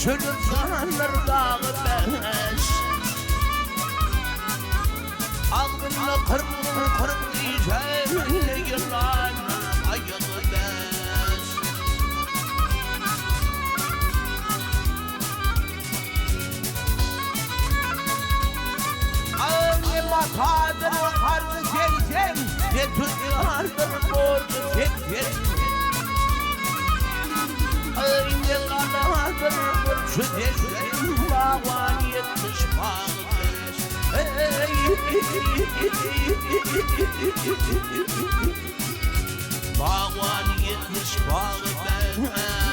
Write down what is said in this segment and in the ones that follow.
Çocuklar dağı beş Ağzımla kırıp diyeceğim yılan ayağı beş Ne matadır karşı çekeceğim Ne tutuyordur borcu çekeceğim Ne kanadır borcu çekeceğim Bağvan yetmiş bağlı Bağvan yetmiş bağlı beş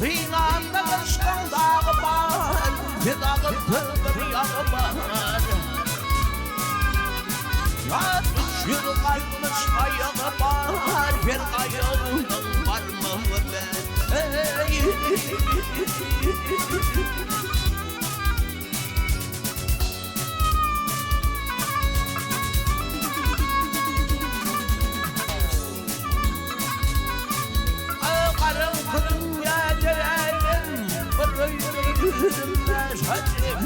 Finanda başkan dağı var Dağı tıldır yağı var Ya 3 yıl kalmış ayağı var Bir ayağının var mı be Karım kızım yedirelim Bırıyırım meşhadim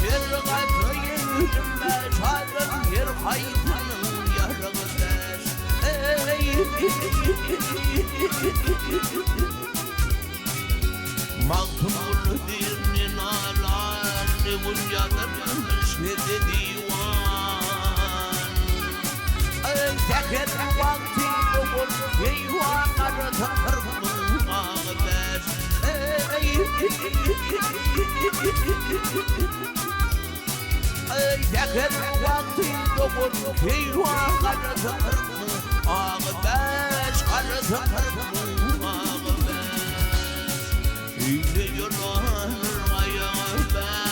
Bir katrıyım meşhadim Bir hayvanın yarığı beş Maktul birnin alar Nevuncadır şehri divan Teker vakti olur Eyvanları takırdım ağabey Teker vakti olur Eyvanları takırdım ağabey Karı takırdım ağabey İğliyorlar ayağı ben